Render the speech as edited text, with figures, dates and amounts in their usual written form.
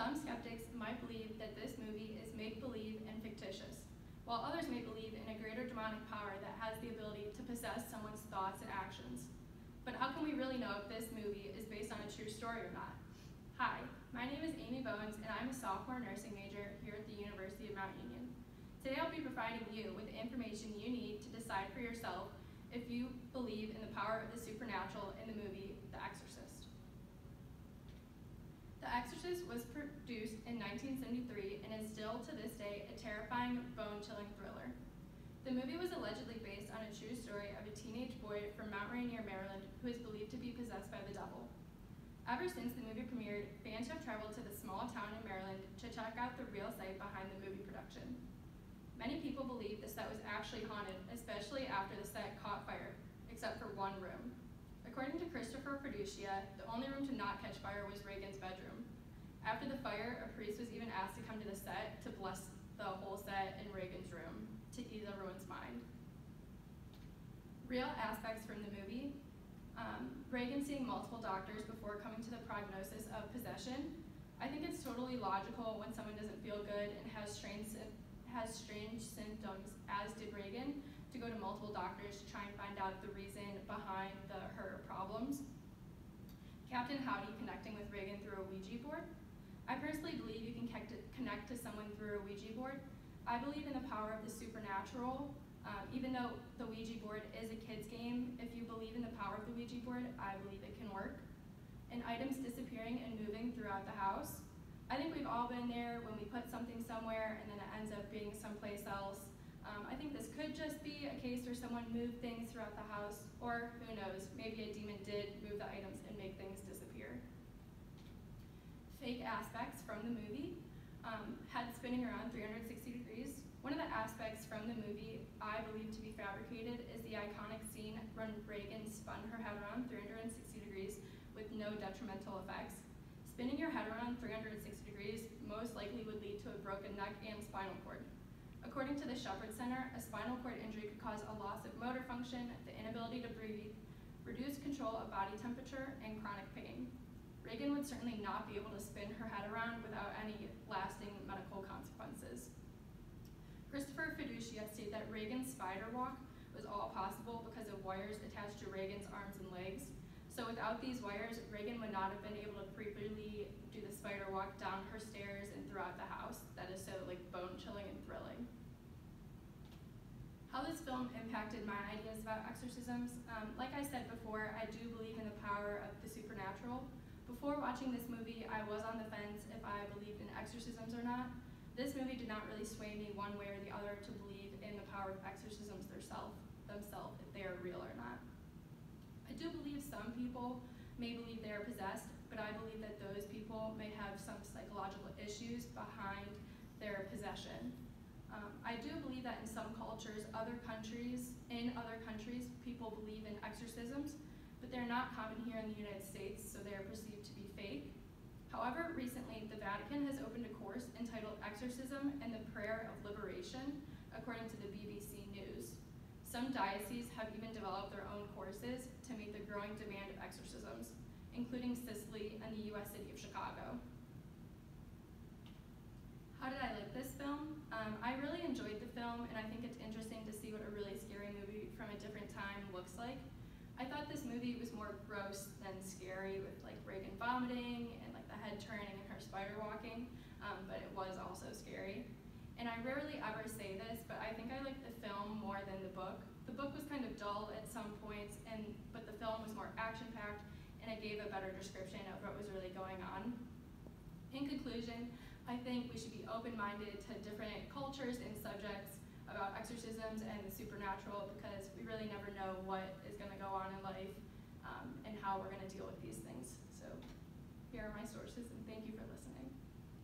Some skeptics might believe that this movie is make-believe and fictitious, while others may believe in a greater demonic power that has the ability to possess someone's thoughts and actions. But how can we really know if this movie is based on a true story or not? Hi, my name is Amy Bones, and I'm a sophomore nursing major here at the University of Mount Union. Today I'll be providing you with the information you need to decide for yourself if you believe in the power of the supernatural in the movie The Exorcist. The Exorcist was produced in 1973 and is still to this day a terrifying, bone-chilling thriller. The movie was allegedly based on a true story of a teenage boy from Mount Rainier, Maryland, who is believed to be possessed by the devil. Ever since the movie premiered, fans have traveled to the small town in Maryland to check out the real site behind the movie production. Many people believe the set was actually haunted, especially after the set caught fire, except for one room. According to Christopher Fiducia, the only room to not catch fire was Reagan's bedroom. After the fire, a priest was even asked to come to the set to bless the whole set in Reagan's room to ease everyone's mind. Real aspects from the movie: Reagan seeing multiple doctors before coming to the prognosis of possession. I think it's totally logical when someone doesn't feel good and has strange symptoms, as did Reagan, to go to multiple doctors to try and find out the reason behind her problems. Captain Howdy connecting with Reagan through a Ouija board. I personally believe you can connect to someone through a Ouija board. I believe in the power of the supernatural. Even though the Ouija board is a kid's game, if you believe in the power of the Ouija board, I believe it can work. And items disappearing and moving throughout the house. I think we've all been there when we put something somewhere and then it ends up being someplace else. I think this could just be a case where someone moved things throughout the house, or who knows, maybe a demon did move the items and make things disappear. Fake aspects from the movie. Head spinning around 360 degrees. One of the aspects from the movie I believe to be fabricated is the iconic scene when Reagan spun her head around 360 degrees with no detrimental effects. Spinning your head around 360 degrees most likely would lead to a broken neck and spinal cord. According to the Shepherd Center, a spinal cord injury could cause a loss of motor function, the inability to breathe, reduced control of body temperature, and chronic pain. Reagan would certainly not be able to spin her head around without any lasting medical consequences. Christopher Fiducia stated that Reagan's spider walk was all possible because of wires attached to Reagan's arms and legs. So without these wires, Reagan would not have been able to freely do the spider walk down her stairs and throughout the house. That is so bone-chilling and thrilling. How this film impacted my ideas about exorcisms. Like I said before, I do believe in the power of the supernatural. Before watching this movie, I was on the fence if I believed in exorcisms or not. This movie did not really sway me one way or the other to believe in the power of exorcisms themselves, if they are real or not. I do believe some people may believe they are possessed, but I believe that those people may have some psychological issues behind their possession. I do believe that in some cultures, in other countries, people believe in exorcisms, but they're not common here in the United States, so they are perceived to be fake. However, recently, the Vatican has opened a course entitled Exorcism and the Prayer of Liberation, according to the BBC News. Some dioceses have even developed their own courses to meet the growing demand of exorcisms, including Sicily and the US city of Chicago. How did I like this film? I really enjoyed the film, and I think it's interesting to see what a really scary movie from a different time looks like. I thought this movie was more gross than scary, with Reagan vomiting and the head turning and her spider walking, but it was also scary. And I rarely ever say this, but I think I liked the film more than the book. The book was kind of dull at some points, but the film was more action-packed, and it gave a better description of what was really going on. In conclusion, I think we should be open-minded to different cultures and subjects about exorcisms and the supernatural, because we really never know what is going to go on in life and how we're going to deal with these things. So here are my sources, and thank you for listening.